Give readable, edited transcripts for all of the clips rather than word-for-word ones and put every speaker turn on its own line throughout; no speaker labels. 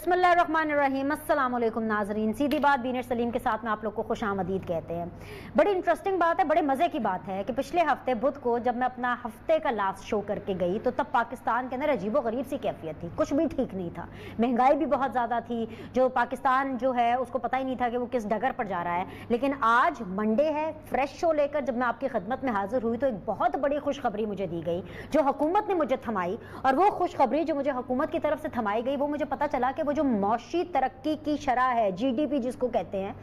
بسم اللہ الرحمن الرحیم۔ السلام علیکم ناظرین، سیدھی بات بینر سلیم کے ساتھ میں آپ لوگ کو خوش آمدید کہتے ہیں۔ بڑی انٹرسٹنگ بات ہے، بڑے مزے کی بات ہے کہ پچھلے ہفتے بدھ کو جب میں اپنا ہفتے کا لاسٹ شو کر کے گئی تو تب پاکستان کے اندر عجیب و غریب سی کیفیت تھی، کچھ بھی ٹھیک نہیں تھا، مہنگائی بھی بہت زیادہ تھی، جو پاکستان جو ہے اس کو پتہ ہی نہیں تھا کہ وہ کس ڈگر پر جا رہا ہے۔ لیکن آج منڈے ہے، فریش شو لے کر جب میں آپ کی خدمت میں حاضر ہوئی تو ایک بہت بڑی خوشخبری مجھے دی گئی جو حکومت نے مجھے تھمائی، اور وہ خوشخبری جو مجھے حکومت کی طرف سے تھمائی گئی وہ مجھے پتہ چلا کہ وہ جو معاشی ترقی کی شرح ہے، جی ڈی پی جس کو کہتے ہیں،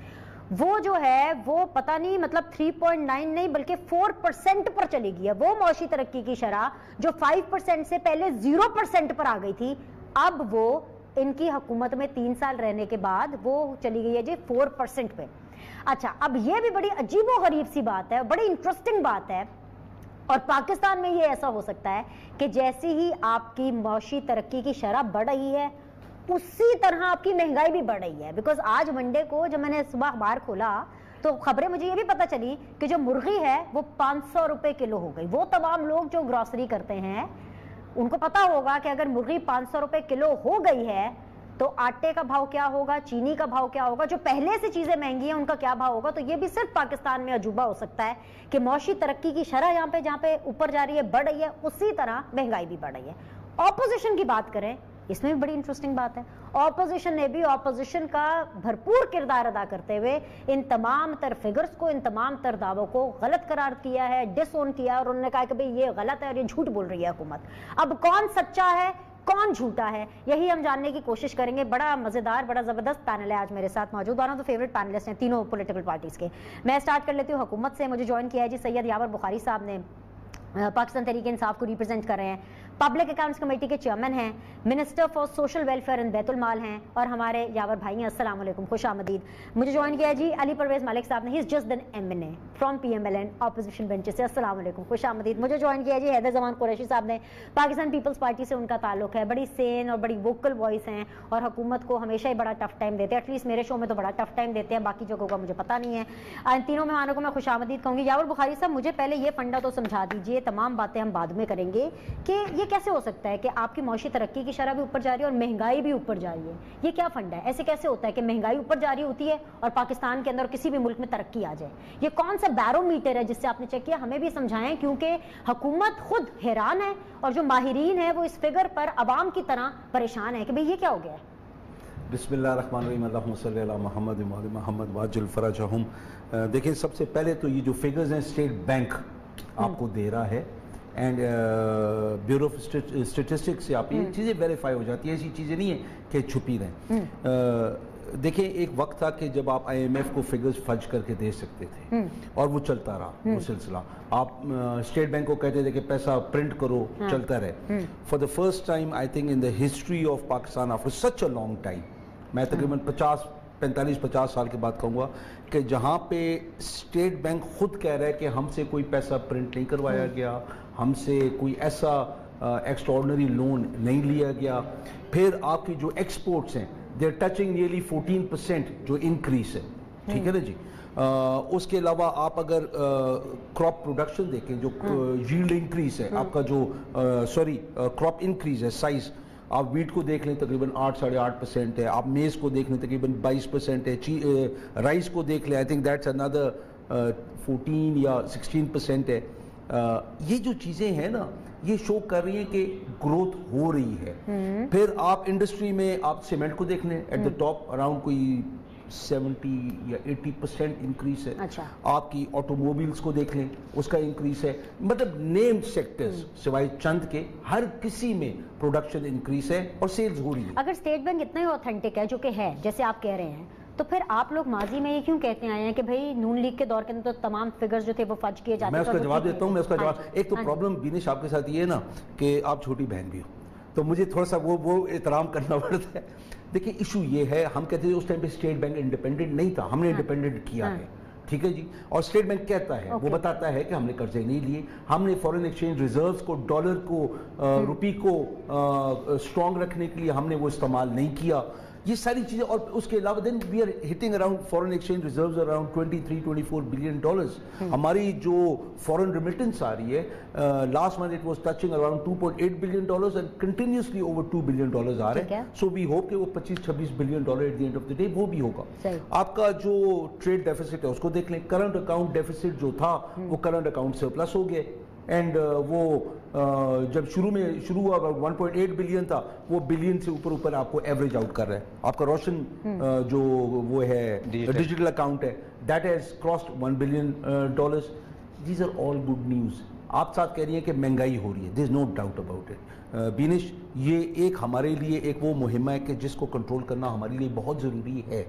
وہ جو ہے وہ پتہ نہیں مطلب 3.9 نہیں بلکہ 4% پر چلی گئی ہے۔ وہ معاشی ترقی کی شرح جو 5% سے پہلے 0% پر آ گئی تھی، اب وہ ان کی حکومت میں 3 سال رہنے کے بعد وہ چلی گئی ہے جی 4% پہ۔ اچھا، اب یہ بھی بڑی عجیب و غریب سی بات ہے، بڑی انٹرسٹنگ بات ہے، اور پاکستان میں یہ ایسا ہو سکتا ہے کہ جیسی ہی آپ کی معاشی ترقی کی شرح بڑھ رہی ہے اسی طرح آپ کی مہنگائی بھی بڑھ رہی ہے۔ بیکاز آج منڈے کو جب میں نے صبح اخبار کھولا تو خبریں مجھے یہ بھی پتہ چلی کہ جو مرغی ہے وہ 500 روپے کلو ہو گئی۔ وہ تمام لوگ جو گروسری کرتے ہیں ان کو پتہ ہوگا کہ اگر مرغی 500 روپے کلو ہو گئی ہے تو آٹے کا بھاؤ کیا ہوگا، چینی کا بھاؤ کیا ہوگا، جو پہلے سے چیزیں مہنگی ہیں ان کا کیا بھاؤ ہوگا۔ تو یہ بھی صرف پاکستان میں عجوبہ ہو سکتا ہے کہ معاشی ترقی کی شرح جہاں پہ اوپر جا رہی ہے، بڑھ رہی ہے، اسی طرح مہنگائی بھی بڑھ رہی ہے۔ اپوزیشن کی بات کریں، اس میں بھی بڑی انٹرسٹنگ بات ہے، اپوزیشن نے بھی اپوزیشن کا بھرپور کردار ادا کرتے ہوئے ان تمام تر فگرز کو، ان تمام تر دعووں کو غلط قرار کیا ہے، ڈس اون کیا، اور انہوں نے کہا کہ بھئی یہ غلط ہے اور یہ جھوٹ بول رہی ہے حکومت۔ اب کون سچا ہے کون جھوٹا ہے یہی ہم جاننے کی کوشش کریں گے۔ بڑا مزیدار بڑا زبردست پینل ہے آج میرے ساتھ موجود، one of the favourite panellist ہیں تینوں پولیٹیکل پارٹیز کے۔ میں سٹارٹ کر لیتی ہوں حکومت سے۔ مجھے جوائن کیا ہے جی سید یاور بخاری صاحب نے، پاکستان تحریک انصاف کو ریپرزینٹ کر رہے ہیں، پبلک اکاؤنٹس کمیٹی کے چیئرمین ہیں، minister for social welfare and بیت المال ہیں، اور ہمارے یاور بھائی ہیں۔ السلام علیکم، خوش آمدید۔ مجھے جوائن کیا ہے جی علی پرویز مالک صاحب نے، he is just an M N A from P M L N opposition bench سے۔ السلام علیکم، خوش آمدید۔ مجھے جوائن کیا ہے جی حیدر زمان قریشی صاحب نے، پاکستان پیپلز پارٹی سے ان کا تعلق ہے، بڑی سین اور بڑی ووکل وائس ہیں اور حکومت کو ہمیشہ ہی بڑا ٹف ٹائم دیتے ہیں، ایٹ لیسٹ میرے شو میں تو بڑا ٹف ٹائم دیتے ہیں، باقی جگہوں کا مجھے پتہ نہیں ہے۔ ان تینوں مہمانوں کو میں خوش آمدید کہوں گی۔ یاور بخاری صاحب مجھے پہلے یہ فنڈا تو سمجھا دیجئے، تمام باتیں ہم بعد میں کریں گے، کہ یہ کیسے ہو سکتا ہے کہ آپ کی معاشی ترقی کی شرح بھی اوپر جا رہی ہے اور مہنگائی بھی اوپر جا رہی ہے؟ یہ کیا فنڈا ہے؟ ایسے کیسے ہوتا ہے کہ مہنگائی اوپر جا رہی ہوتی ہے اور پاکستان کے اندر کسی بھی ملک میں ترقی آ جائے؟ یہ کون سا بیرو میٹر ہے جس سے آپ نے چیک کیا؟ ہمیں بھی سمجھائیں، کیونکہ حکومت خود حیران ہے اور جو ماہرین ہیں وہ اس فگر پر عوام کی طرح پریشان ہے کہ بھئی یہ کیا ہو گیا ہے۔
بسم اللہ الرحمن الرحیم، اللہم صلی علی محمد وعلی محمد وعجل فرجہم۔ دیکھیں سب سے پہلے تو یہ جو فگرز ہیں اسٹیٹ بینک آپ کو دے رہا ہے، اینڈ بیورو آف اسٹیٹسٹکس سے آپ یہ چیزیں ویریفائی ہو جاتی ہیں، ایسی چیزیں نہیں ہیں کہ چھپی رہیں۔ دیکھیں ایک وقت تھا کہ جب آپ آئی ایم ایف کو فگرز فج کر کے دے سکتے تھے اور وہ چلتا رہا وہ سلسلہ، آپ اسٹیٹ بینک کو کہتے تھے کہ پیسہ پرنٹ کرو، چلتا رہے۔ For the first time I think in the history of Pakistan after such a long time, میں تقریباً 45-50 سال کے بعد کہوں گا کہ جہاں پہ اسٹیٹ بینک خود کہہ رہا ہے کہ ہم سے کوئی پیسہ پرنٹ نہیں کروایا گیا، ہم سے کوئی ایسا ایکسٹراڈنری لون نہیں لیا گیا۔ پھر آپ کی جو ایکسپورٹس ہیں دے آر ٹچنگ نیئرلی 14% جو انکریز ہے، ٹھیک ہے نا جی۔ اس کے علاوہ آپ اگر کراپ پروڈکشن دیکھیں، جو ییلڈ انکریز ہے آپ کا، جو کراپ انکریز ہے سائز، آپ ویٹ کو دیکھ لیں تقریباً 8-8.5% ہے، آپ میز کو دیکھ لیں تقریباً 22% ہے، رائس کو دیکھ لیں آئی تھنک دیٹس اندر 14 یا 16% ہے۔ یہ جو چیزیں ہیں نا یہ شو کر رہی ہیں کہ گروتھ ہو رہی ہے۔ پھر آپ انڈسٹری میں آپ سیمنٹ کو دیکھ لیں، ایٹ دا ٹاپ اراؤنڈ کوئی 70 یا 80% انکریز ہے۔ آپ کی آٹو موبائلس کو دیکھ لیں، اس کا انکریز ہے۔ مطلب نیمڈ سیکٹرز سوائے چند کے ہر کسی میں پروڈکشن انکریز ہے اور سیلز ہو رہی ہے۔
اگر اسٹیٹ بینک اتنا ہی اوتھینٹک ہے جو کہ ہے جیسے آپ کہہ رہے ہیں، تو پھر آپ لوگ ماضی میں یہ کیوں کہتے آئے ہیں کہ بھئی نون لیگ کے دور کے اندر تمام فگرز جو تھے وہ فج کیے جاتے ہیں؟
میں اس کا جواب دیتا ہوں، ایک تو پرابلم بینش آپ کے ساتھ یہ ہے نا کہ آپ چھوٹی بہن بھی ہو تو مجھے تھوڑا سا وہ احترام کرنا پڑتا ہے۔ دیکھیں ایشو یہ ہے، ہم کہتے ہیں اس ٹائم پہ اسٹیٹ بینک انڈیپینڈنٹ نہیں تھا، ہم نے انڈیپینڈنٹ کیا ہے، ٹھیک ہے جی۔ اور اسٹیٹ بینک کہتا ہے، وہ بتاتا ہے کہ ہم نے قرضے نہیں لیے، ہم نے فورن ایکسچینج ریزروز کو، ڈالر کو، روپی کو اسٹرانگ رکھنے کے لیے ہم نے وہ استعمال نہیں کیا۔ یہ ساری چیزیں, اور اس کے علاوہ then we are hitting around foreign exchange reserves around $23-24 billion. ہماری جو فورن ریمیٹنس آ رہی ہے last month it was touching around $2.8 billion and continuously over $2 billion آ رہے ہیں. سو وی ہوپ کہ وہ 25-26 billion dollar at the end of the day وہ بھی ہوگا. آپ کا جو ٹریڈ ڈیفیسٹ ہے اس کو دیکھ لیں, کرنٹ اکاؤنٹ ڈیفیسٹ جو تھا وہ کرنٹ اکاؤنٹ سرپلس ہو گیا, اینڈ وہ جب شروع ہوا 1.8 بلین تھا, وہ بلین سے اوپر آپ کو ایوریج آؤٹ کر رہا ہے. آپ کا روشن جو وہ ہے ڈیجیٹل اکاؤنٹ ہے that has crossed $1 billion. These are all good news. آپ ساتھ کہہ رہی ہیں کہ مہنگائی ہو رہی ہے, there is no doubt about it. Benish, یہ ایک ہمارے لیے ایک وہ مہم ہے کہ جس کو کنٹرول کرنا ہمارے لیے بہت ضروری ہے,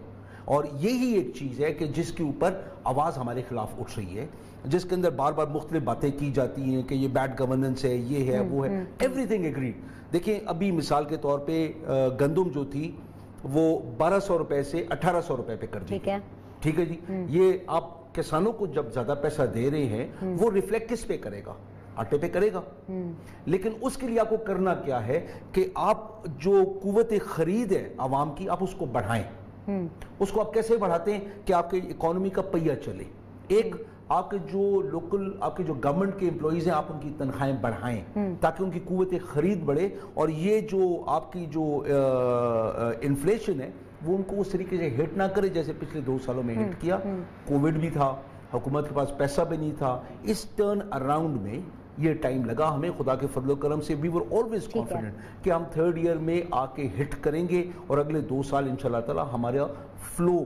اور یہی ایک چیز ہے کہ جس کے اوپر آواز ہمارے خلاف اٹھ رہی ہے, جس کے اندر بار بار مختلف باتیں کی جاتی ہیں کہ یہ بیڈ گورننس ہے, یہ ہے, وہ ہے, ایوری تھنگ ایگریڈ. دیکھیں ابھی مثال کے طور پہ گندم جو تھی وہ 1200 روپے سے 1800 روپے پہ کر دی. ٹھیک ہے جی. یہ آپ کسانوں کو جب زیادہ پیسہ دے رہے ہیں وہ ریفلیکٹ کس پہ کرے گا؟ آٹے پہ کرے گا. لیکن اس کے لیے آپ کو کرنا کیا ہے کہ آپ جو قوت خرید ہے عوام کی, آپ اس کو بڑھائیں. اس کو آپ کیسے بڑھاتے ہیں کہ آپ کے اکانومی کا پہیہ چلے. ایک آپ کے جو لوکل, آپ کے جو گورنمنٹ کے امپلائیز ہیں, آپ ان کی تنخواہیں بڑھائیں تاکہ ان کی قوت خرید بڑھے, اور یہ جو آپ کی جو انفلیشن ہے وہ ان کو اس طریقے سے ہٹ نہ کرے جیسے پچھلے 2 سالوں میں ہٹ کیا. کووڈ بھی تھا, حکومت کے پاس پیسہ بھی نہیں تھا. اس ٹرن اراؤنڈ میں یہ ٹائم لگا ہمیں, خدا کے فضل و کرم سے وی ور آلویز کانفیڈنٹ کہ ہم 3rd ایئر میں آ کے ہٹ کریں گے, اور اگلے 2 سال انشاءاللہ تعالی ہمارا فلو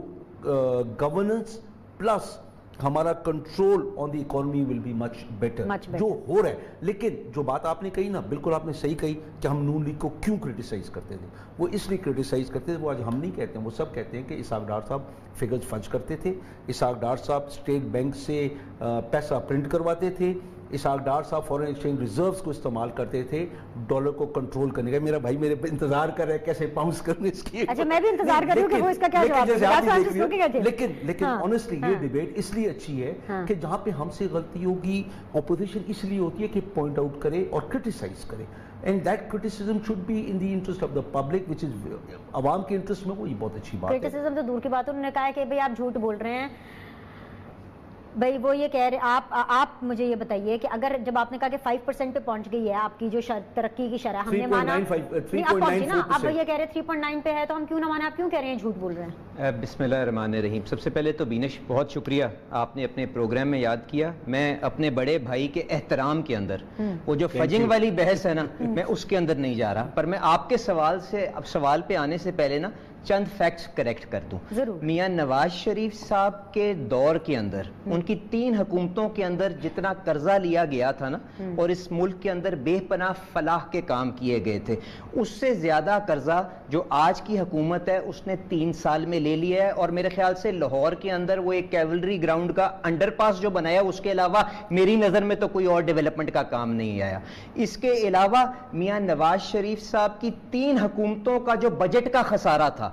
گورننس پلس ہمارا control on the economy will be much better جو ہو رہا ہے. لیکن جو بات آپ نے کہی نا, بالکل آپ نے صحیح کہی کہ ہم نون لیگ کو کیوں کرٹیسائز کرتے تھے. وہ اس لیے کرٹیسائز کرتے تھے, وہ آج ہم نہیں کہتے ہیں, وہ سب کہتے ہیں کہ اسحاق ڈار صاحب فگرز فج کرتے تھے, اسحاق ڈار صاحب اسٹیٹ بینک سے پیسہ پرنٹ کرواتے تھے, اسحاق ڈار صاحب فورن ایکسچینج ریزروز کو استعمال کرتے تھے ڈالر کو کنٹرول کرنے کا. میرا بھائی میرے انتظار کر رہا ہے کیسے باؤنس کرنے اس کی.
اچھا میں بھی انتظار کر رہی ہوں کہ وہ اس کا کیا جواب ہے.
لیکن آنیسٹلی یہ ڈیبیٹ اس لیے اچھی ہے کہ جہاں پہ ہم سے غلطی ہوگی, اپوزیشن اس لیے ہوتی ہے کہ پوائنٹ آؤٹ کرے اور کرٹیسائز کرے, and that criticism should be in the interest of the public which is عوام کے انٹرسٹ میں. وہ یہ بہت اچھی بات ہے.
کرٹیسزم تو دور کی بات ہے, انہوں نے کہا ہے کہ بھئی آپ جھوٹ بول رہے ہیں. بھائی وہ یہ کہہ رہے, آپ مجھے یہ بتائیے کہ اگر جب آپ نے کہا کہ 5% پہ پہنچ گئی ہے آپ کی جو ترقی کی شرح, ہم نے مانا آپ پہنچی نا, اب یہ کہہ رہے 3.9 پہ ہے تو ہم کیوں نہ مانا, آپ کیوں کہہ رہے ہیں جھوٹ بول رہے ہیں؟
بسم اللہ الرحمن الرحیم. سب سے پہلے تو بینش بہت شکریہ, آپ نے اپنے پروگرام میں یاد کیا. میں اپنے بڑے بھائی کے احترام کے اندر وہ جو فجنگ والی بحث ہے نا, میں اس کے اندر نہیں جا رہا, پر میں آپ کے سوال پہ آنے سے پہلے نا چند فیکٹس کریکٹ کر دوں. میاں نواز شریف صاحب کے دور کے اندر ان کی 3 حکومتوں کے اندر جتنا قرضہ لیا گیا تھا نا, اور اس ملک کے اندر بے پناہ فلاح کے کام کیے گئے تھے, اس سے زیادہ قرضہ جو آج کی حکومت ہے اس نے 3 سال میں لے لیا ہے. اور میرے خیال سے لاہور کے اندر وہ ایک کیولری گراؤنڈ کا انڈر پاس جو بنایا, اس کے علاوہ میری نظر میں تو کوئی اور ڈیولپمنٹ کا کام نہیں آیا. اس کے علاوہ میاں نواز شریف صاحب کی 3 حکومتوں کا جو بجٹ کا خسارہ تھا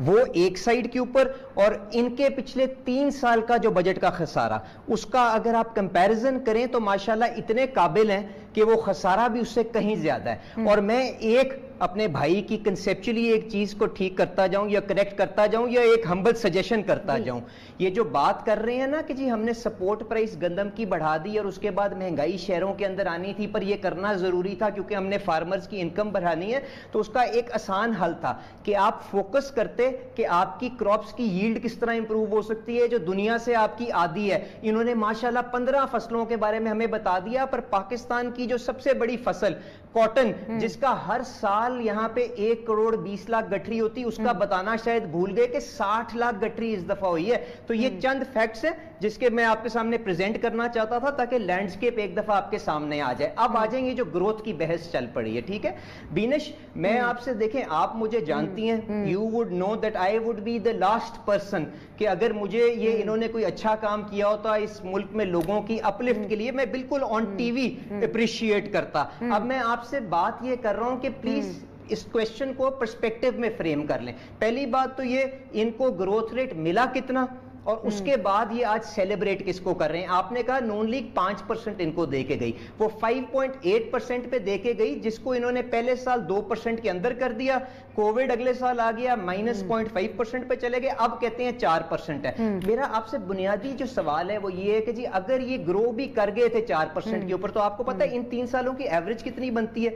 وہ ایک سائیڈ کے اوپر, اور ان کے پچھلے 3 سال کا جو بجٹ کا خسارہ, اس کا اگر آپ کمپیریزن کریں تو ماشاءاللہ اتنے قابل ہیں کہ وہ خسارہ بھی اس سے کہیں زیادہ ہے. اور میں ایک اپنے بھائی کی کنسیپچولی ایک چیز کو ٹھیک کرتا جاؤں یا کریکٹ کرتا جاؤں یا ایک ہمبل سجیشن کرتا جاؤں. یہ جو بات کر رہے ہیں نا کہ جی ہم نے سپورٹ پرائس گندم کی بڑھا دی اور اس کے بعد مہنگائی شہروں کے اندر آنی تھی, پر یہ کرنا ضروری تھا کیونکہ ہم نے فارمرز کی انکم بڑھانی ہے, تو اس کا ایک آسان حل تھا کہ آپ فوکس کرتے کہ آپ کی کراپس کی ییلڈ کس طرح امپروو ہو سکتی ہے جو دنیا سے آپ کی آدھی ہے. انہوں نے ماشاءاللہ 15 فصلوں کے بارے میں ہمیں بتا دیا, پر پاکستان کی جو سب سے بڑی فصل کاٹن, جس کا ہر سال یہاں پہ 1 کروڑ 20 لاکھ گٹھری ہوتی, اس کا بتانا شاید بھول گئے کہ 60 لاکھ گٹھری اس دفعہ ہوئی ہے. تو یہ چند فیکٹس ہیں جس کے میں آپ کے سامنے پریزنٹ کرنا چاہتا تھا تاکہ لینڈسکیپ ایک دفعہ آپ کے سامنے آ جائے. اب آ جائیں گے جو گروتھ کی بحث چل پڑی ہے. ٹھیک ہے بینش, میں آپ سے دیکھیں, آپ مجھے جانتی ہیں, you would know that I would be the last person کہ اگر مجھے یہ انہوں نے کوئی اچھا کام کیا ہوتا اس ملک میں لوگوں کی اپلفٹ کے لیے, میں بالکل آن ٹی وی اپریشیٹ کرتا. اب میں آپ سے بات یہ کر رہا ہوں کہ پلیز اس کوشچن کو پرسپیکٹیو میں فریم کر لیں. پہلی بات تو یہ, ان کو گروتھ ریٹ ملا کتنا اور اس کے بعد یہ آج سیلیبریٹ کس کو کر رہے ہیں؟ آپ نے کہا نون لیگ 5% ان کو دے کے گئی، وہ 5.8% پہ دے کے گئی، جس کو انہوں نے پہلے سال 2% کے اندر کر دیا، کووڈ اگلے سال آ گیا -0.5% پہ چلے گئے، اب کہتے ہیں 4% ہے۔ میرا آپ سے بنیادی جو سوال ہے وہ یہ ہے کہ جی اگر یہ گرو بھی کر گئے تھے 4% کے اوپر، تو آپ کو پتا ہے ان 3 سالوں کی ایوریج کتنی بنتی ہے؟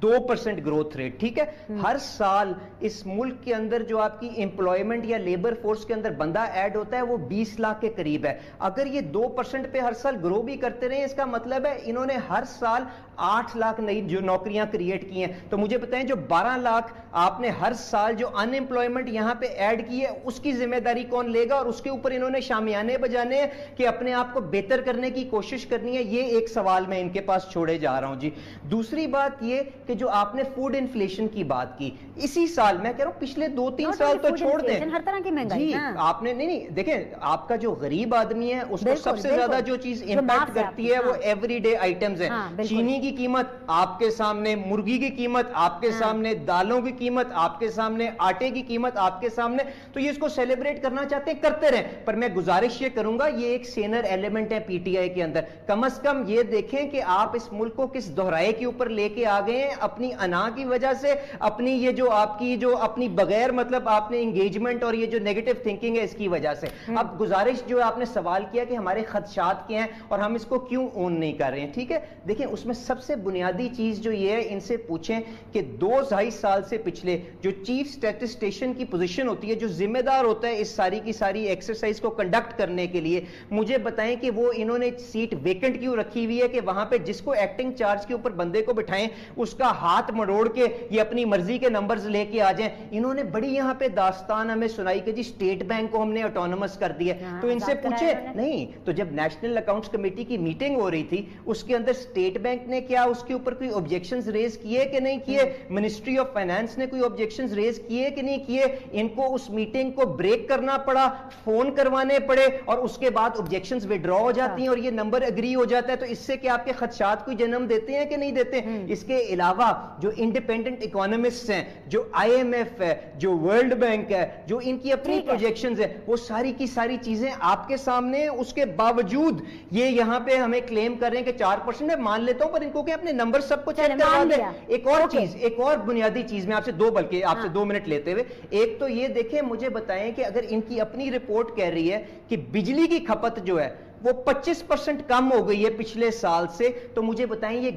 2% گروتھ ریٹ، ٹھیک ہے؟ ہر سال اس ملک کے اندر جو آپ کی امپلائمنٹ یا لیبر فورس کے اندر بندہ ایڈ ہوتا ہے وہ 20 لاکھ کے قریب ہے۔ اگر یہ 2% پہ ہر سال گرو بھی کرتے رہے، اس کا مطلب ہے انہوں نے ہر سال 8 لاکھ نئی جو نوکریاں کریٹ کی ہیں۔ تو مجھے بتائیں جو 12 لاکھ آپ نے ہر سال جو ان امپلائمنٹ یہاں پہ ایڈ کی ہے، اس کی ذمہ داری کون لے گا؟ اور اس کے اوپر انہوں نے شامیانے بجانے ہیں کہ اپنے آپ کو بہتر کرنے کی کوشش کرنی ہے۔ یہ ایک سوال میں ان کے پاس چھوڑے جا رہا ہوں جی۔ دوسری بات یہ کہ جو آپ نے فوڈ انفلیشن کی بات کی، اسی سال میں کہہ رہا ہوں پچھلے 2-3 سال تو چھوڑ دیں،
ہر طرح کی مہنگائی
جی آپ نے نہیں دیکھیں، آپ کا جو غریب آدمی ہے اس کو سب سے زیادہ جو چیز امپیکٹ کرتی ہے وہ ایوری ڈے آئٹمز ہیں۔ چینی کی قیمت آپ کے سامنے، مرغی کی قیمت آپ کے سامنے، دالوں کی قیمت آپ کے سامنے، آٹے کی قیمت آپ کے سامنے۔ تو یہ اس کو سیلیبریٹ کرنا چاہتے ہیں کرتے رہیں، پر میں گزارش یہ کروں گا یہ ایک سینر ایلیمنٹ ہے پی ٹی آئی کے اندر، کم از کم یہ دیکھیں کہ آپ اس ملک کو کس دہرائے کے اوپر لے کے آ گئے ہیں اپنی انا کی وجہ سے، اپنی یہ جو آپ کی جو اپنی بغیر مطلب آپ نے انگیجمنٹ اور یہ جو نیگیٹو تھنکنگ ہے اس کی وجہ سے۔ اب گزارش جو آپ نے سوال کیا کہ ہمارے خدشات کیا ہیں اور ہم اس کو کیوں اون نہیں کر رہے ہیں، ٹھیک ہے؟ دیکھیں اس میں سب سے بنیادی چیز جو یہ ہے، ان سے پوچھیں کہ 2-2.5 سال سے پچھلے جو چیف اسٹیٹسٹیشن کی پوزیشن ہوتی ہے، جو ذمہ دار ہوتا ہے اس ساری کی ساری ایکسرسائز کو کنڈکٹ کرنے کے لیے، مجھے بتائیں کہ وہ انہوں نے سیٹ ویکنٹ کیوں رکھی ہوئی ہے کہ وہاں پہ جس کو ایکٹنگ چارج کے اوپر بندے کو بٹھائیں اس کا ہاتھ مڑوڑ کے یہ اپنی مرضی کے نمبرز لے کے آ جائیں۔ انہوں نے بڑی یہاں پہ داستان ہمیں سنائی کہ جی اسٹیٹ بینک کو ہم نے آٹونومس کر دیا۔ تو ان سے پوچھے نہیں، تو جب نیشنل اکاؤنٹس کمیٹی کی میٹنگ ہو رہی تھی اس کے اندر اسٹیٹ بینک نے کیا اس کے اوپر کوئی آبجیکشنز ریز کیے کہ نہیں کیے؟ منسٹری آف فائنانس نے کوئی آبجیکشنز ریز کیے کہ نہیں کیے؟ ان کو اس میٹنگ کو بریک کرنا پڑا، فون کروانے پڑے، اور اس کے بعد آبجیکشنز وڈرا ہو جاتی ہیں اور یہ نمبر اگری ہو جاتا ہے۔ تو اس سے کیا آپ کے خدشات کوئی جنم دیتے ہیں کہ نہیں دیتے؟ اس کے علاوہ جو انڈیپینڈنٹ اکانومسٹ ہیں، جو آئی ایم ایف ہے، جو ورلڈ بینک ہے، جو ان کی اپنی پروجیکشنز ہیں، وہ ساری کی ساری چیزیں آپ کے سامنے ہیں۔ اس کے باوجود یہ یہاں پہ ہمیں کلیم کر رہے ہیں کہ 4% میں مان لیتا ہوں، پر ان کو کہ اپنے نمبر سب کو چیک کروا دیں۔ ایک اور چیز، ایک اور بنیادی چیز میں آپ سے بلکہ آپ سے 2 منٹ لیتے ہوئے، ایک تو یہ دیکھیں مجھے بتائیں کہ اگر ان کی اپنی رپورٹ کہہ رہی ہے کہ بجلی کی کھپت جو ہے وہ 25% کم ہو گئی ہے پچھلے سال سے، تو مجھے بتائیں یہ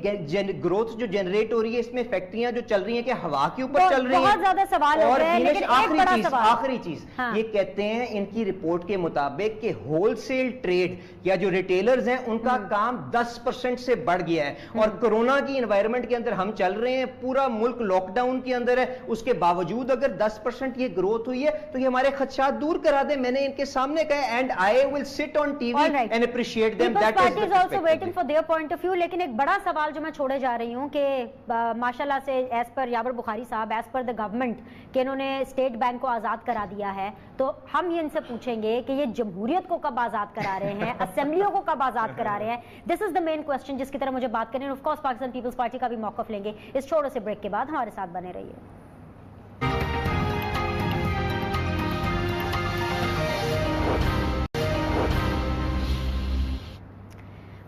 گروتھ جو جنریٹ ہو رہی ہے اس میں فیکٹریاں جو چل رہی ہیں کہ ہوا کے اوپر چل رہی ہیں؟
بہت زیادہ سوال ہو رہے ہیں، لیکن ایک بڑا سوال،
آخری چیز یہ کہتے ہیں ان کی رپورٹ کے مطابق کہ ہول سیل ٹریڈ یا جو ریٹیلرز ہیں ان کا کام 10% سے بڑھ گیا ہے، اور کورونا کی انوائرمنٹ کے اندر ہم چل رہے ہیں، پورا ملک لاک ڈاؤن کے اندر ہے، اس کے باوجود اگر 10% یہ گروتھ ہوئی ہے تو یہ ہمارے خدشات دور کرا دیں۔ میں نے ان کے سامنے کہا اینڈ آئی ول سٹ on T V and appreciate them. That is the
also waiting for their point of view. لیکن ایک بڑا سوال جو میں چھوڑے جا رہی ہوں کہ ماشاءاللہ سے ایز پر یاور بخاری صاحب، ایز پر دا گورنمنٹ کہ انہوں نے اسٹیٹ بینک کو آزاد کرا دیا ہے، تو ہم یہ ان سے پوچھیں گے کہ یہ جمہوریت کو کب آزاد کرا رہے ہیں، اسمبلیوں کو کب آزاد کرا رہے ہیں؟ دس از دا مین کوسچن جس کی طرح مجھے بات کریں۔ آف کورس پاکستان پیپلز پارٹی کا بھی موقف لیں گے۔ اس چھوٹے سے بریک کے بعد ہمارے ساتھ بنے رہیے۔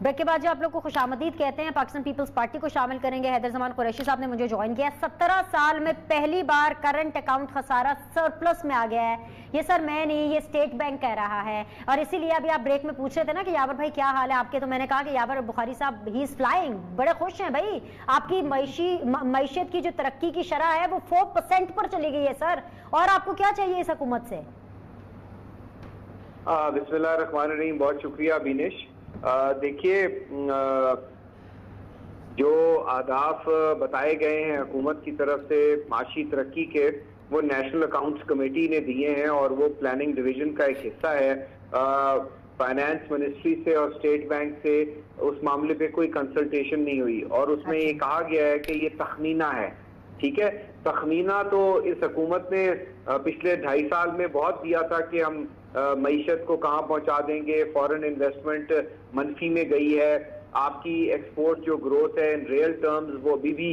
بریک کے بعد جو آپ لوگ کو خوش آمدید کہتے ہیں، پاکستان پیپلز پارٹی کو شامل کریں گے۔ حیدر زمان قریشی صاحب نے مجھے جوائن کیا ہے۔ 17 سال میں پہلی بار کرنٹ اکاؤنٹ خسارہ سرپلس میں آ گیا ہے۔ یہ سر میں نہیں، یہ اسٹیٹ بینک کہہ رہا ہے، اور اسی لیے ابھی آپ بریک میں پوچھ رہے تھے نا کہ یاور بھائی کیا حال ہے آپ کے، تو میں نے کہا کہ یاور بخاری صاحب ہی از فلائنگ، بڑے خوش ہیں بھائی، آپ کی معیشت کی جو ترقی کی شرح ہے وہ 4% پر چلی گئی ہے سر، اور آپ کو کیا چاہیے اس حکومت سے؟
بسم اللہ الرحمن الرحیم، بہت شکریہ بینش۔ دیکھیے جو اہداف بتائے گئے ہیں حکومت کی طرف سے معاشی ترقی کے، وہ نیشنل اکاؤنٹس کمیٹی نے دیے ہیں اور وہ پلاننگ ڈویژن کا ایک حصہ ہے۔ فائنانس منسٹری سے اور اسٹیٹ بینک سے اس معاملے پہ کوئی کنسلٹیشن نہیں ہوئی، اور اس میں یہ کہا گیا ہے کہ یہ تخمینہ ہے، ٹھیک ہے؟ تخمینہ تو اس حکومت نے پچھلے 2.5 سال میں بہت دیا تھا کہ ہم معیشت کو کہاں پہنچا دیں گے، فورن انویسٹمنٹ منفی میں گئی ہے، آپ کی ایکسپورٹ جو گروتھ ہے ان ریئل ٹرمز وہ ابھی بھی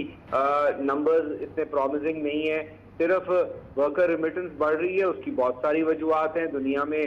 نمبرز اتنے پرومزنگ نہیں ہیں، صرف ورکر ریمیٹنس بڑھ رہی ہے، اس کی بہت ساری وجوہات ہیں، دنیا میں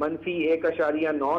-1.9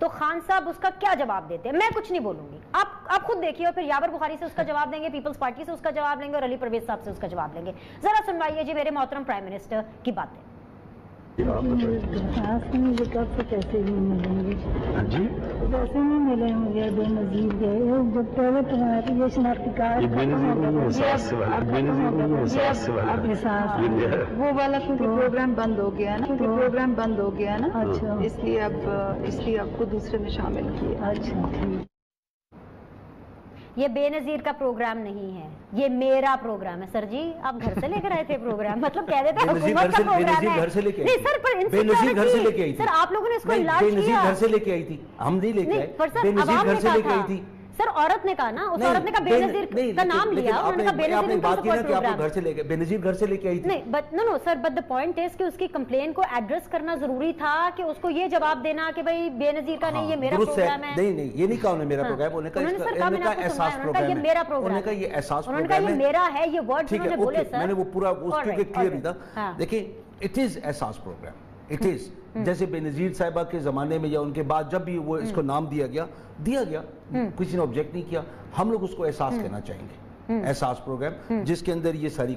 تو خان صاحب اس کا کیا جواب دیتے ہیں؟ میں کچھ نہیں بولوں گی, آپ خود دیکھیے, اور پھر یاور بخاری سے اس کا جواب دیں گے, پیپلز پارٹی سے اس کا جواب لیں گے, اور علی پرویز صاحب سے اس کا جواب لیں گے. ذرا سنوائیے جی میرے محترم پرائم منسٹر کی باتیں.
مجھے کب سے پیسے نہیں ملیں گے جی, پیسے نہیں ملے مجھے بے نظیر گئے جب پہلے تو یہ شناختی کارڈ وہ والا پروگرام بند ہو گیا نا, پروگرام بند ہو گیا نا, اچھا اس لیے آپ کو دوسرے میں شامل کیا. اچھا ٹھیک.
یہ بے نظیر کا پروگرام نہیں ہے, یہ میرا پروگرام ہے. سر جی آپ گھر سے لے کر آئے تھے پروگرام, مطلب کہہ دیتے ہیں حکومت کا پروگرام ہے. نہیں سر, پر
بے نظیر گھر سے لے کے آئی تھی
سر, آپ لوگوں نے اس کو انلاج
بے
کیا.
نظیر گھر سے لے کے آئی تھی, ہم نہیں لے کے آئے, بے نظیر گھر سے لے کے آئی تھی.
سر عورت نے کہا نا, اس عورت نے کہا بے نظیر کا نام لیا, انہوں نے کہا بے نظیر ان کا سپورٹ پروگرام.
گھر سے لے کے بے نظیر گھر سے لے کے آئی تھی.
نہیں but no sir, but the point is کہ اس کی کمپلین کو ایڈریس کرنا ضروری تھا, کہ اس کو یہ جواب دینا کہ بھائی بے نظیر کا نہیں, یہ میرا پروگرام ہے.
نہیں یہ نہیں کہا انہوں نے میرا پروگرام, انہوں نے کہا احساس پروگرام ہے,
یہ میرا پروگرام
انہوں نے کہا یہ احساس
پروگرام, انہوں نے کہا یہ میرا ہے, یہ ورڈ انہوں نے بولے سر.
میں نے وہ پورا اس کے کلیئر نہیں تھا. دیکھیں اٹ از احساس پروگرام, اٹ از جیسے بے نظیر صاحبہ کے زمانے میں یا ان کے بعد جب بھی وہ اس کو نام دیا گیا, کسی نے آبجیکٹ نہیں کیا. ہم لوگ اس کو احساس کہنا چاہیں گے, احساس پروگرام, جس کے اندر یہ سارے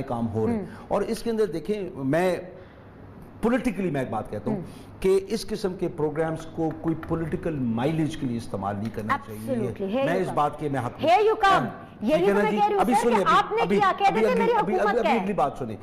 کام ہو رہے ہیں. اور اس کے اندر دیکھیں, میں پولیٹیکلی میں ایک بات کہتا ہوں کہ اس قسم کے پروگرامز کو کوئی پولیٹیکل مائلیج کے لیے استعمال نہیں کرنا چاہیے. میں اس بات کے میں حق ہوں.
یہی تو میں کہہ رہی ہوں سر کہ آپ نے کیا, کہہ دیتے میری حکومت کا ہے.
اگلی بات سنیں,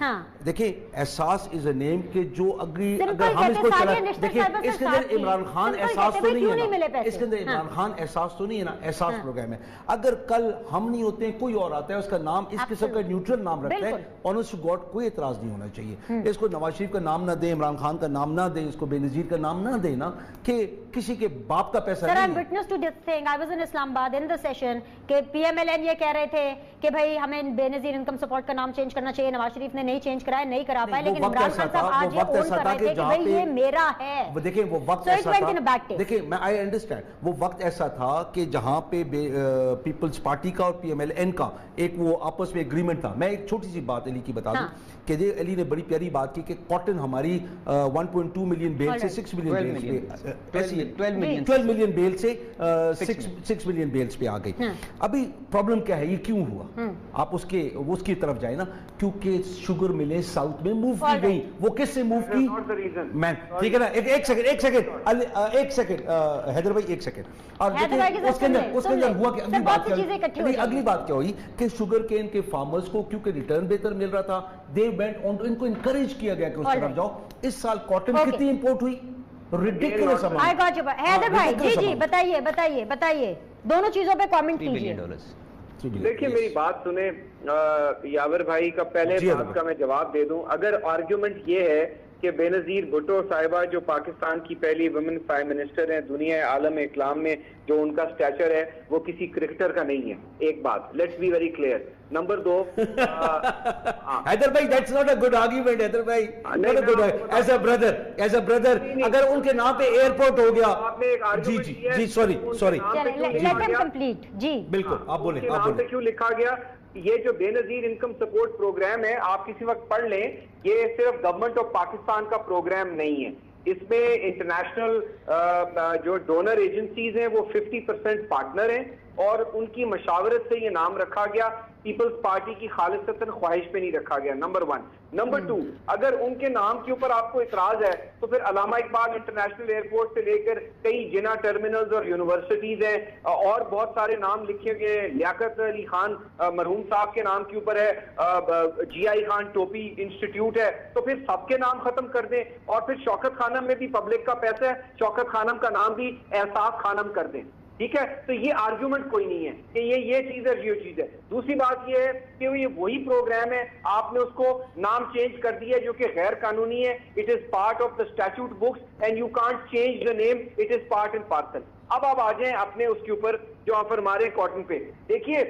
دیکھیں احساس از اے نیم کہ جو اگر ہم اس کو چلا, دیکھیں اس کے اندر عمران خان احساس تو نہیں ہے نا, اس کے اندر عمران خان احساس تو نہیں ہے نا, احساس پروگرام ہے. اگر کل ہم نہیں ہوتے ہیں, کوئی اور آتا ہے, اس کا نام اس قسم کا نیوٹرل نام رکھتا ہے, آنسٹ ٹو گاڈ کوئی اعتراض نہیں ہونا چاہیے. اس کو نواز شریف کا نام نہ دیں, عمران خان کا نام نہ دیں, اس کو بے نظیر کا نام نہ دیں نا, کہ کسی کے باپ کا پیسہ نہیں ہے.
Sir, I'm witness to this thing. I was in Islamabad in the session کہ PMLN یہ کہہ رہے تھے کہ بھائی ہمیں بے نظیر انکم سپورٹ کا نام چینج کرنا چاہیے. نواز شریف نے نہیں چینج کرایا, نہیں کرا پائے, لیکن عمران خان صاحب آج یہ اون کر رہے تھے کہ بھائی یہ میرا ہے.
دیکھیں وہ وقت ایسا تھا, دیکھیں میں آئی انڈرسٹینڈ, وہ وقت ایسا تھا کہ جہاں پہ پیپلز پارٹی کا اور PMLN کا ایک وہ آپس میں اگریمنٹ تھا. میں ایک چھوٹی سی بات علی کی بتا دوں کہ علی نے بڑی پیاری بات کی کہ کاٹن ہماری 1.2 ملین بیل سے 6 ملین بیل 12 ملین بیل سے 6 ملین بیلز پہ آ گئی. ابھی پرابلم کیا ہے, یہ کیوں ہوا؟ آپ اس کی طرف جائیں نا, کیونکہ شوگر ملیں ساؤتھ میں موو کی گئی. وہ کس سے موو کی؟ میں ٹھیک ہے نا, ایک سیکنڈ حیدر بھائی, ایک سیکنڈ. اور اس کے اندر ہوا کہ اگلی بات کیا ہوئی کہ شوگر کین کے فارمرز کو کیونکہ ریٹرن بہتر مل رہا تھا, دے وینٹ آن, ان کو انکریج کیا گیا کہ اس طرف جاؤ. اس سال کاٹن کتنی امپورٹ ہوئی؟ ridiculous amount.
I got you. Haider بھائی جی بتائیے دونوں چیزوں پہ کامنٹ کیجیے.
دیکھیے میری بات سنیں, یاور بھائی کا پہلے بات کا میں جواب دے دوں. اگر آرگیومنٹ یہ ہے کہ بے نظیر بھٹو صاحبہ جو پاکستان کی پہلی ویمن پرائم منسٹر ہیں دنیا عالم اقلام میں, جو ان کا سٹیچر ہے وہ کسی کرکٹر کا نہیں ہے. ایک بات, let's be very clear. Number 2,
Haider بھائی that's not a good argument. Haider بھائی ایز اے بردر اگر ان کے نام پہ ایئرپورٹ ہو گیا, جی سوری
لیٹ ہم کمپلیٹ. جی
بالکل آپ بولیں.
نام پہ کیوں لکھا گیا؟ یہ جو بے نظیر انکم سپورٹ پروگرام ہے, آپ کسی وقت پڑھ لیں, یہ صرف گورنمنٹ آف پاکستان کا پروگرام نہیں ہے. اس میں انٹرنیشنل جو ڈونر ایجنسیز ہیں وہ 50% پارٹنر ہیں, اور ان کی مشاورت سے یہ نام رکھا گیا. پیپلز پارٹی کی خالصتاً خواہش پہ نہیں رکھا گیا. نمبر 1. نمبر 2, اگر ان کے نام کے اوپر آپ کو اعتراض ہے تو پھر علامہ اقبال انٹرنیشنل ایئرپورٹ سے لے کر کئی جنا ٹرمینلز اور یونیورسٹیز ہیں, اور بہت سارے نام لکھے گئے. لیاقت علی خان مرحوم صاحب کے نام کے اوپر ہے, GI خان ٹوپی انسٹیٹیوٹ ہے. تو پھر سب کے نام ختم کر دیں, اور پھر شوکت خانم میں بھی پبلک کا پیسہ ہے, شوکت خانم کا نام بھی احساس خانم کر دیں. ٹھیک ہے, تو یہ آرگیومنٹ کوئی نہیں ہے کہ یہ چیز ہے, یہ چیز ہے. دوسری بات یہ ہے کہ یہ وہی پروگرام ہے, آپ نے اس کو نام چینج کر دیا جو کہ غیر قانونی ہے. It is part of the statute books and you can't change the name, it is part and parcel. اب آپ آ جائیں اپنے اس کے اوپر جو آپ فرما رہے ہیں کاٹن پہ. دیکھیے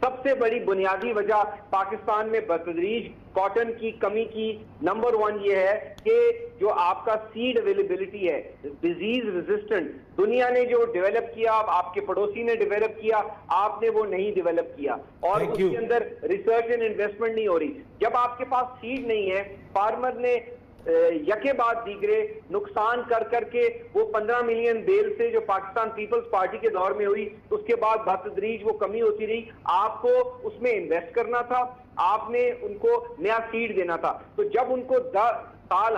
سب سے بڑی بنیادی وجہ پاکستان میں بتدریج کاٹن کی کمی کی نمبر 1 یہ ہے کہ جو آپ کا سیڈ اویلیبلٹی ہے, ڈیزیز ریزسٹنٹ, دنیا نے جو ڈیولپ کیا, آپ کے پڑوسی نے ڈیولپ کیا, آپ نے وہ نہیں ڈیولپ کیا, اور اس کے اندر ریسرچ اینڈ انویسٹمنٹ نہیں ہو رہی. جب آپ کے پاس سیڈ نہیں ہے, فارمر نے یکے بعد دیگرے نقصان کر کر کے وہ 15 ملین بیل سے جو پاکستان پیپلز پارٹی کے دور میں ہوئی اس کے بعد بتدریج وہ کمی ہوتی رہی. آپ کو اس میں انویسٹ کرنا تھا, آپ نے ان کو نیا سیڈ دینا تھا. تو جب ان کو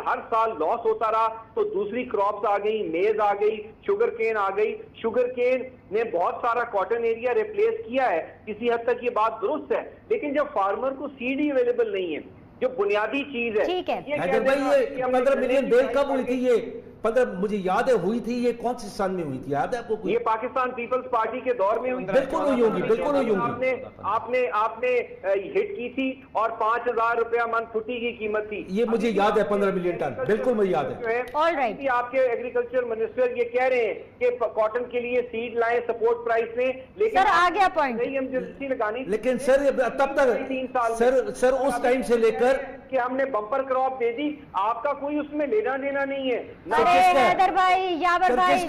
ہر سال لاس ہوتا رہا تو دوسری کراپس آ گئی, میز آ گئی, شوگر کین آ گئی. شوگر کین نے بہت سارا کاٹن ایریا ریپلیس کیا ہے, کسی حد تک یہ بات درست ہے, لیکن جب فارمر کو سیڈ ہی اویلیبل نہیں ہے جو بنیادی چیز ہے.
ٹھیک ہے
حیدر بھائی یہ 15 ملین بیل کب ہوئی تھی؟ یہ 15 مجھے یاد ہے ہوئی تھی, یہ کون سے سال میں ہوئی تھی, یاد ہے آپ کو؟
یہ پاکستان پیپلز پارٹی کے دور میں ہوئی.
بالکل ہوئی ہوگی, بالکل ہوئی ہوگی.
آپ نے ہٹ کی تھی اور 5,000 روپیہ من فٹی کی قیمت تھی.
یہ مجھے یاد ہے 15 ملین ٹن, بالکل مجھے یاد ہے.
آپ کے ایگریکلچر منسٹر یہ کہہ رہے ہیں کہ کاٹن کے لیے سیڈ لائیں, سپورٹ پرائس لیں, لیکن
سر آ گیا پوائنٹ.
لیکن سر تب تک سر اس ٹائم سے لے کر
کہ ہم نے بمپر کراپ دے دی, آپ کا کوئی اس میں لینا دینا نہیں ہے.
حیدر بھائی, یاور بھائی,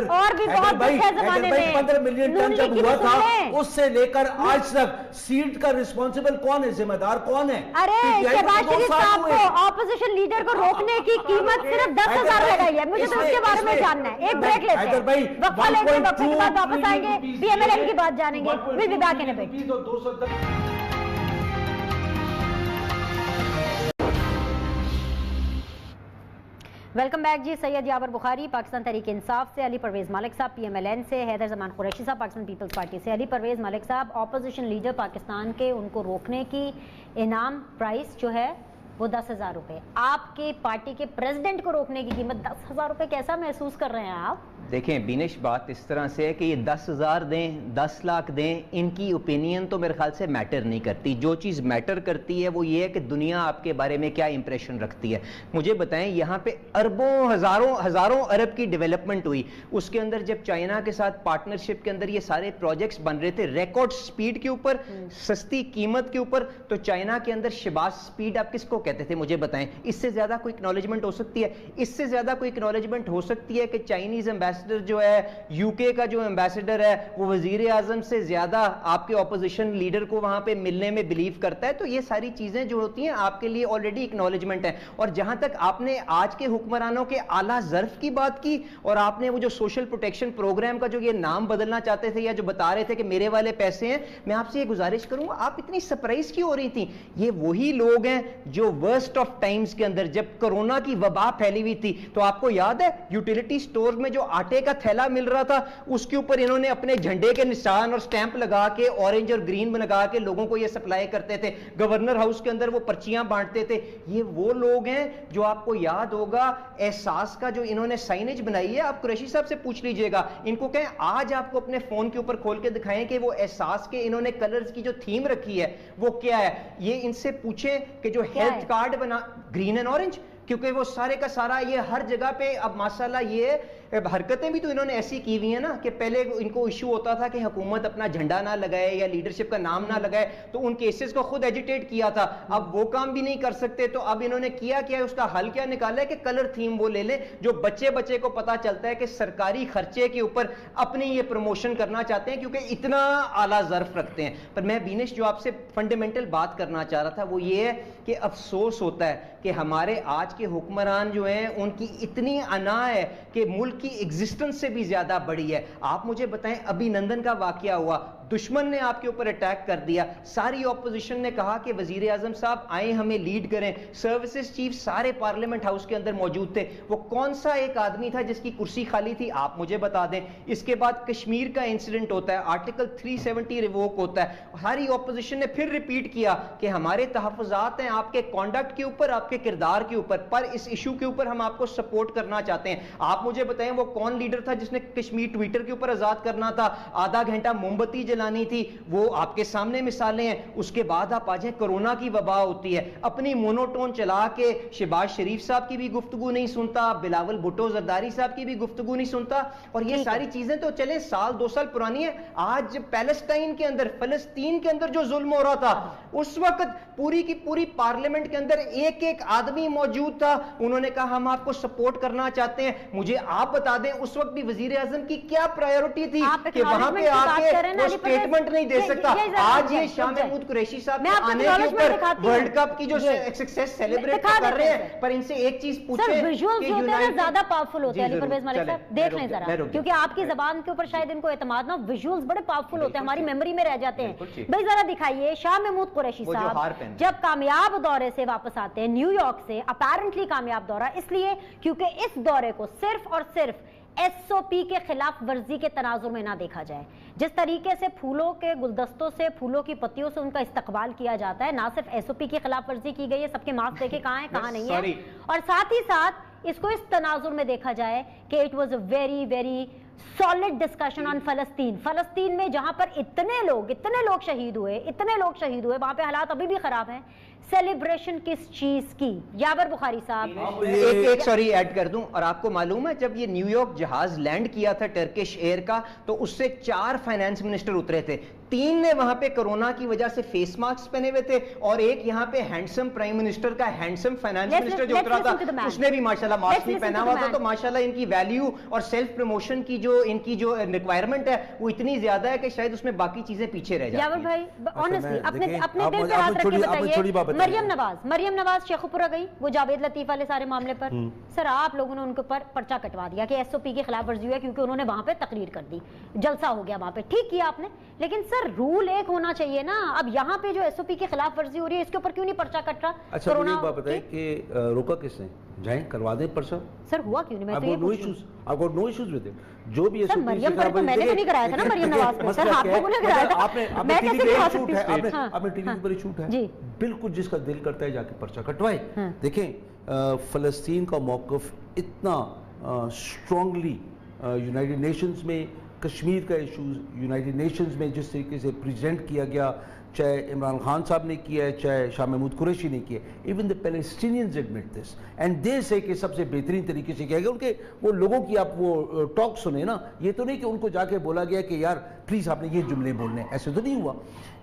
اور بھی بہت کچھ ہے زمانے میں.
15 ملین ٹن جب ہوا تھا اس سے لے کر آج تک سیڈ کا ریسپانسبل کون ہے, ذمہ دار کون ہے؟
ارے شہباز شریف صاحب کو اپوزیشن لیڈر کو روکنے کی قیمت صرف 10,000 لگائی ہے. مجھے تو اس کے بارے میں جاننا ہے. ایک بریک لیتے ہیں, وقفہ لیتے ہیں, وقفے کے بعد واپس آئیں گے, پی ایم ایل این کی بات جانیں گے. We'll be back in a bit. Welcome back جی. سید یاور بخاری پاکستان تحریک انصاف سے, علی پرویز ملک صاحب پی ایم ایل این سے, حیدر زمان قریشی صاحب پاکستان پیپلز پارٹی سے. علی پرویز ملک صاحب, اپوزیشن لیڈر پاکستان کے, ان کو روکنے کی انعام پرائس جو ہے وہ 10,000 روپے. آپ کی پارٹی کے پریزیڈنٹ کو روکنے کی قیمت 10,000 روپے. کیسا محسوس کر رہے ہیں آپ؟
دیکھیں بینش, بات اس طرح سے ہے کہ یہ 10,000 دیں, 10 لاکھ دیں, ان کی اوپینین تو میرے خیال سے میٹر نہیں کرتی. جو چیز میٹر کرتی ہے وہ یہ ہے کہ دنیا آپ کے بارے میں کیا امپریشن رکھتی ہے. مجھے بتائیں, یہاں پہ اربوں ہزاروں ارب کی ڈیولپمنٹ ہوئی. اس کے اندر جب چائنا کے ساتھ پارٹنرشپ کے اندر یہ سارے پروجیکٹس بن رہے تھے ریکارڈ سپیڈ کے اوپر, سستی قیمت کے اوپر, تو چائنا کے اندر شباز سپیڈ آپ کس کو کہتے تھے مجھے بتائیں. اس سے زیادہ کوئی اکنالجمنٹ ہو سکتی ہے؟ اس سے زیادہ کوئی اکنالجمنٹ ہو سکتی ہے کہ چائنیز ایمبیسڈر جو ہے, یو کے کا جو ایمبیسڈر ہے, وہ وزیر اعظم سے زیادہ آپ کے اپوزیشن لیڈر کو وہاں پہ ملنے میں بلیو کرتا ہے. تو یہ ساری چیزیں جو ہوتی ہیں آپ کے لیے آلریڈی اکنالجمنٹ ہے. اور جہاں تک آپ نے آج کے حکمرانوں کے اعلیٰ ظرف کی بات کی, اور آپ نے وہ جو سوشل پروٹیکشن پروگرام کا جو یہ نام بدلنا چاہتے تھے یا جو بتا رہے تھے کہ میرے والے پیسے ہیں, میں آپ سے یہ گزارش کروں گا, آپ اتنی سرپرائز کیوں ہو رہی تھی؟ یہ وہی لوگ ہیں جو ورسٹ آف ٹائمز کے اندر جب کرونا کی وبا پھیلی ہوئی تھی, تو آپ کو یاد ہے یوٹیلیٹی سٹور میں جو آٹے کا تھیلا مل رہا تھا اس کے اوپر انہوں نے اپنے جھنڈے کے نشان اور سٹیمپ لگا کے, اورنج اور گرین لگا کے لوگوں کو یہ سپلائی کرتے تھے. گورنر ہاؤس کے اندر وہ پرچیاں بانٹتے تھے. یہ وہ لوگ ہیں جو آپ کو یاد ہوگا احساس کا جو انہوں نے سائنیج بنائی ہے. آپ قریشی صاحب سے پوچھ لیجئے گا, ان کو کہیں آج آپ کو اپنے فون کے اوپر کھول کے دکھائیں کہ وہ احساس کے انہوں نے کلرز کی جو تھیم رکھی ہے وہ کیا ہے. یہ ان سے پوچھیں کہ جو ہیلتھ کارڈ بنا گرین اینڈ اورنج, کیونکہ وہ سارے کا سارا یہ ہر جگہ پہ اب ماشاءاللہ یہ حرکتیں بھی تو انہوں نے ایسی کی ہوئی ہیں نا کہ پہلے ان کو ایشو ہوتا تھا کہ حکومت اپنا جھنڈا نہ لگائے یا لیڈرشپ کا نام نہ لگائے, تو ان کیسز کو خود ایجیٹیٹ کیا تھا. اب وہ کام بھی نہیں کر سکتے, تو اب انہوں نے کیا اس کا حل کیا نکالا ہے کہ کلر تھیم وہ لے لیں جو بچے کو پتا چلتا ہے کہ سرکاری خرچے کے اوپر اپنی یہ پروموشن کرنا چاہتے ہیں کیونکہ اتنا اعلیٰ ظرف رکھتے ہیں. پر میں بینش جو آپ سے فنڈامنٹل بات کرنا چاہ رہا تھا وہ یہ ہے کہ افسوس ہوتا ہے کہ ہمارے آج کے حکمران جو ہیں ان کی اتنی انا ہے کہ ملک کی ایگزسٹنس سے بھی زیادہ بڑی ہے. آپ مجھے بتائیں, ابھی نندن کا واقعہ ہوا, دشمن نے آپ کے اوپر اٹیک کر دیا, ساری اپوزیشن نے کہا کہ وزیر اعظم صاحب آئیں ہمیں لیڈ کریں, سروسز چیف سارے پارلیمنٹ ہاؤس کے اندر موجود تھے. وہ کون سا ایک آدمی تھا جس کی کرسی خالی تھی, آپ مجھے بتا دیں. اس کے بعد کشمیر کا انسیڈنٹ ہوتا ہے, آرٹیکل 370 ریووک ہوتا ہے. ساری اپوزیشن نے پھر ریپیٹ کیا کہ ہمارے تحفظات ہیں آپ کے کانڈکٹ کے اوپر, آپ کے کردار کے اوپر, پر اس ایشو کے اوپر ہم آپ کو سپورٹ کرنا چاہتے ہیں. آپ مجھے بتائیں وہ کون لیڈر تھا جس نے کشمیر ٹویٹر کے اوپر آزاد کرنا تھا, آدھا گھنٹہ موم بتی جلانی تھی, وہ آپ کے سامنے مثالیں ہیں. اس کے بعد آپ آ جائیں, کرونا کی وبا ہوتی ہے, اپنی مونوٹون چلا کے شہباز شریف صاحب کی بھی گفتگو نہیں سنتا, بلاول بھٹو زرداری صاحب کی بھی گفتگو نہیں سنتا. اور یہ ساری چیزیں تو چلیں سال 2 سال پرانی ہے. آج پیلسٹائن کے اندر, فلسطین کے اندر جو ظلم ہو رہا تھا اس وقت پوری کی پوری پارلیمنٹ کے اندر ایک ایک آدمی موجود تھا. انہوں نے کہا ہم آپ کو سپورٹ کرنا چاہتے ہیں. مجھے آپ بتا دیں اس وقت بھی وزیر اعظم کی کیا پرائیورٹی تھی کہ وہاں پہ آ کے وہ اسٹیٹمنٹ نہیں دے سکتا. آج یہ شاہ محمود قریشی صاحب کے آنے کے اوپر ورلڈ کپ کی جو سکسیس سیلیبریٹ کر رہے ہیں, پر ان سے ایک چیز پوچھیں کہ
یونائٹڈ زیادہ پاورفل ہوتے ہیں. علی پرویز ملک صاحب دیکھ لیں ذرا, کیونکہ آپ کی زبان کے اوپر شاید ان کو اعتماد نہ, ویژولز بڑے پاورفل ہوتے ہیں, ہماری میموری میں رہ جاتے ہیں. بھائی ذرا دکھائیے شاہ محمود قریشی صاحب جب کامیاب دورے سے واپس آتے ہیں نیو یارک سے, اپیرنٹلی کامیاب دورہ اس لیے کیونکہ اس دورے کو صرف اور صرف ایس او پی کے خلاف ورزی کے تناظر میں نہ دیکھا جائے. جس طریقے سے پھولوں کے گلدستوں سے, پھولوں کی پتیوں سے ان کا استقبال کیا جاتا ہے, نہ صرف ایس او پی کی خلاف ورزی کی گئی ہے, سب کے ماسک دیکھے کہاں ہیں کہاں نہیں ہے, اور ساتھ ہی ساتھ اس کو اس تناظر میں دیکھا جائے کہ it was a very very solid discussion on فلسطین. فلسطین میں جہاں پر اتنے لوگ شہید ہوئے, وہاں پہ حالات ابھی بھی خراب ہیں. سیلیبریشن کس چیز کی؟ یاور بخاری صاحب
ایک سوری ایڈ کر دوں, اور آپ کو معلوم ہے جب یہ نیو یارک جہاز لینڈ کیا تھا ٹرکش ایئر کا, تو اس سے 4 فائنانس منسٹر اترے تھے. 3 نے وہاں پہ کرونا کی وجہ سے فیس ماسک پہنے ہوئے تھے, اور ایک یہاں پہ ہینڈسم پرائم منسٹر کا ہینڈسم فائنانس منسٹر جو اترا تھا اس نے بھی ماشاءاللہ ماسک نہیں پہنا ہوا تھا. تو ماشاءاللہ ان کی ویلیو اور سیلف پروموشن کی جو ریکوائرمنٹ ہے وہ اتنی زیادہ ہے کہ شاید اس میں باقی چیزیں پیچھے رہ جاتی ہیں.
یاور بھائی آنیسٹلی اپنے دل پہ ہاتھ رکھ کے بتائیے, مریم نواز شیخو پورہ گئی وہ جاوید لطیف والے سارے معاملے پر, سر آپ لوگوں نے ان کے اوپر پرچہ کٹوا دیا کہ ایس او پی کی خلاف ورزی ہے کیونکہ انہوں نے وہاں پہ تقریر کر دی, جلسہ ہو گیا وہاں پہ, ٹھیک کیا آپ نے, لیکن سر رول ایک ہونا چاہیے نا. اب یہاں پہ جو ایس او پی کی خلاف ورزی ہو رہی ہے اس کے اوپر کیوں نہیں پرچہ کٹ رہا؟
اچھا مجھے ایک بات بتائیں کہ روکا کس نے؟ جائیں کروا دیں پرچہ.
سر ہوا کیوں نہیں؟ میں تو یہ پوچھ رہی ہوں.
I've got no issues with it. جو بھی
سر مریم پر تو میں نے تو نہیں کرایا تھا نا مریم نواز پہ, سر آپ لوگوں نے کرایا تھا, میں کیسے کروا سکتی ہوں؟
آپ نے ٹی وی پر شوٹ ہے, بالکل جس کا دل کرتا ہے جا کے پرچہ کٹوائے. دیکھیں فلسطین کا موقف اتنا اسٹرانگلی یونائٹڈ نیشنز میں, کشمیر کا ایشوز یونائٹڈ نیشنز میں جس طریقے سے پریزنٹ کیا گیا, چاہے عمران خان صاحب نے کیا ہے چاہے شاہ محمود قریشی نے کیا ہے, even the Palestinians admit this and they say کہ سب سے بہترین طریقے سے کیا گیا. ان کے وہ لوگوں کی آپ وہ ٹاک سنیں نا, یہ تو نہیں کہ ان کو جا کے بولا گیا کہ یار پلیز آپ نے یہ جملے بولنے, ایسے تو نہیں ہوا.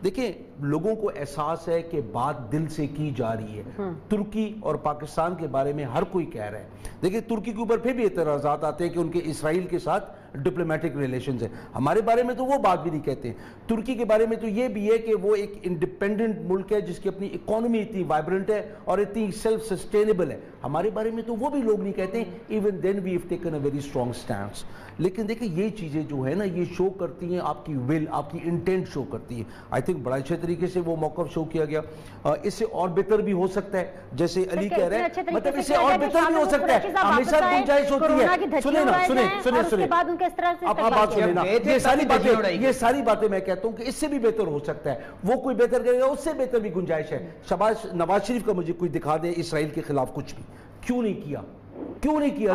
دیکھیں لوگوں کو احساس ہے کہ بات دل سے کی جا رہی ہے. ترکی اور پاکستان کے بارے میں ہر کوئی کہہ رہا ہے. دیکھیں ترکی کے اوپر پھر بھی اعتراضات آتے ہیں کہ ان کے اسرائیل کے ساتھ ڈپلومیٹک ریلیشنز ہیں. ہمارے بارے میں تو وہ بات بھی نہیں کہتے ہیں. ترکی کے بارے میں تو یہ بھی ہے کہ وہ ایک انڈیپینڈنٹ ملک ہے جس کی اپنی اکانومی اتنی وائبرنٹ ہے اور اتنی سیلف سسٹینیبل ہے. ہمارے بارے میں تو وہ بھی لوگ نہیں کہتے ہیں. Even then we have taken a very strong stands. لیکن دیکھیں یہ چیزیں جو ہے نا یہ شو کرتی ہیں آپ کی ول, آپ کی انٹینٹ شو کرتی ہے. آئی تھنک بڑا اچھے طریقے سے وہ موقف شو کیا گیا. اس سے اور بہتر بھی ہو سکتا ہے جیسے علی کہہ رہے ہیں, مطلب اس سے اور بہتر بھی ہو سکتا ہے. ہمیشہ گنجائش ہوتی ہے. سنیں نا, سنیں آپ بات سنیں نا, یہ ساری باتیں میں کہتا ہوں کہ اس سے بھی بہتر ہو سکتا ہے. وہ کوئی بہتر کرے گا اس سے بہتر بھی گنجائش ہے. نواز شریف کا مجھے کوئی دکھا دے اسرائیل کے خلاف کچھ بھی, کیوں نہیں کیا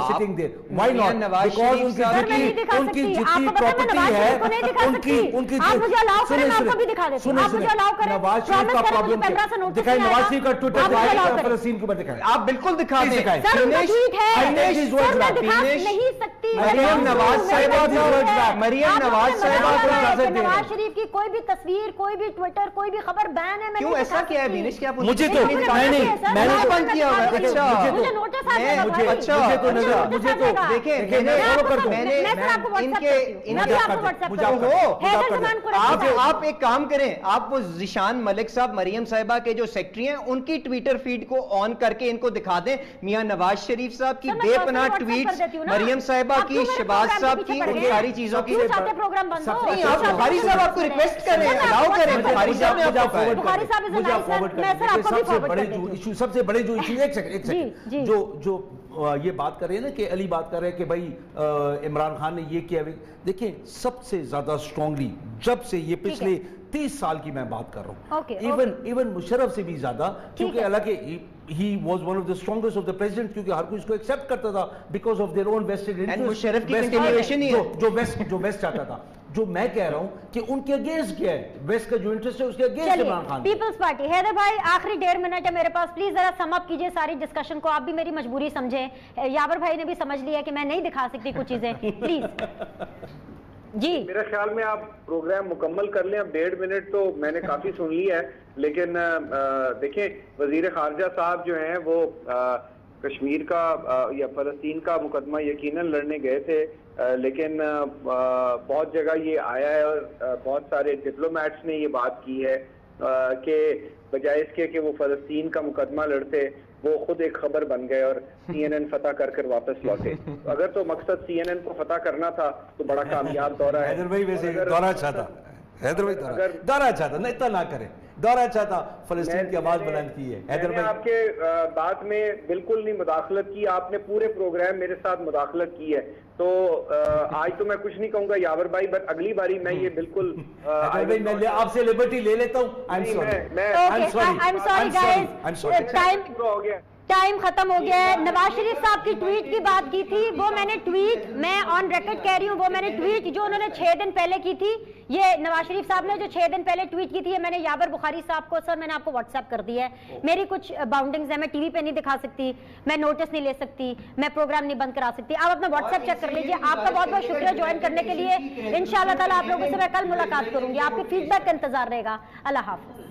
sitting there, why not? Because ان کی جتنی پراپرٹی ہے ان کی نواز شریف کا پرابلم دکھائیں, نواز شریف کا ٹویٹر دکھائیں, فلسطین کے اوپر دکھائیں,
آپ بالکل دکھا دیں.
نواز شریف کی کوئی بھی تصویر, کوئی بھی ٹویٹر, کوئی بھی خبر بین ہے.
کیوں ایسا کیا ہے بینش؟ کیا
مجھے تو میں نے بند کیا ہوا ہے.
مجھے نوٹس آ گیا بھائی.
مجھے تو دیکھیں
آپ ایک کام کریں, آپ وہ ذیشان ملک صاحب مریم صاحبہ کے جو سیکٹری ہیں ان کی ٹویٹر فیڈ کو آن کر کے ان کو دکھا دیں. میاں نواز شریف صاحب کی بے پناہ ٹویٹس, مریم صاحبہ کی, شہباز صاحب کی, ان ساری چیزوں کی. نہیں آپ بخاری صاحب آپ کو ریکویسٹ کریں, الاؤ کریں. بخاری صاحب نے آپ کو
سب سے بڑے جو ایشو, ایک سیکنڈ, جو یہ بات کر رہے ہیں نا کہ علی بات کر رہے ہیں کہ بھائی عمران خان نے یہ کیا. دیکھیں سب سے زیادہ اسٹرانگلی جب سے یہ پچھلے 30 سال کی میں بات کر رہا ہوں, ایون مشرف سے بھی زیادہ, کیونکہ حالانکہ he was one of the strongest of the president, کیونکہ ہر کوئی اس کو ایکسپٹ کرتا تھا because of their own vested interest.
Musharraf کی کنٹینیویشن ہی ہے
جو ویسٹ چاہتا تھا. جو میں کہہ رہا ہوں کہ ان کے اگینسٹ کیا ہے, ویسٹ کا جو انٹرسٹ ہے اس کے اگینسٹ عمران خان.
پیپلز پارٹی, حیدر بھائی آخری 1.5 منٹ ہے میرے پاس, پلیز ذرا سم اپ کیجئے ساری ڈسکشن کو. آپ بھی میری مجبوری سمجھیں, یاور بھائی نے بھی سمجھ لیا کہ میں نہیں دکھا سکتی کچھ چیزیں, پلیز. جی
میرا خیال میں آپ پروگرام مکمل کر لیں. اب 1.5 منٹ تو میں نے کافی سن لی ہے, لیکن دیکھیں وزیر خارجہ صاحب جو ہیں وہ کشمیر کا یا فلسطین کا مقدمہ یقیناً لڑنے گئے تھے, لیکن بہت جگہ یہ آیا ہے اور بہت سارے ڈپلومیٹس نے یہ بات کی ہے کہ بجائے اس کے کہ وہ فلسطین کا مقدمہ لڑتے, وہ خود ایک خبر بن گئے اور سی این این فتح کر کر واپس لوٹے. اگر تو مقصد سی این این کو فتح کرنا تھا تو بڑا کامیاب دورہ ہے.
حیدر بھائی ویسے دورہ اچھا تھا, حیدر بھائی دورہ اچھا تھا, نہیں اتنا نہ کرے, دورہ اچھا تھا, فلسطین کی آواز بلند کی ہے. حیدر
میں نے
بھائی
آپ کے بات میں بالکل نہیں مداخلت کی, آپ نے پورے پروگرام میرے ساتھ مداخلت کی ہے, تو آج تو میں کچھ نہیں کہوں گا یاور بھائی, بٹ اگلی باری میں یہ بالکل
حیدر بھائی میں آپ سے لبرٹی لے لیتا ہوں.
ہو گیا,
ٹائم ختم ہو گیا ہے. نواز شریف صاحب کی ٹویٹ کی بات کی تھی, وہ میں نے ٹویٹ, میں آن ریکارڈ کہہ رہی ہوں, وہ میں نے ٹویٹ جو انہوں نے 6 دن پہلے کی تھی, یہ نواز شریف صاحب نے جو 6 دن پہلے ٹویٹ کی تھی, میں نے یاور بخاری صاحب کو, سر میں نے آپ کو واٹس ایپ کر دیا ہے. میری کچھ باؤنڈنگز ہیں, میں ٹی وی پہ نہیں دکھا سکتی, میں نوٹس نہیں لے سکتی, میں پروگرام نہیں بند کرا سکتی. آپ اپنا واٹس ایپ چیک کر لیجیے. آپ کا بہت بہت شکریہ جوائن کرنے کے لیے. انشاءاللہ تعالیٰ آپ لوگوں سے میں کل ملاقات کروں گی. آپ کے فیڈ بیک کا انتظار رہے گا. اللہ حافظ.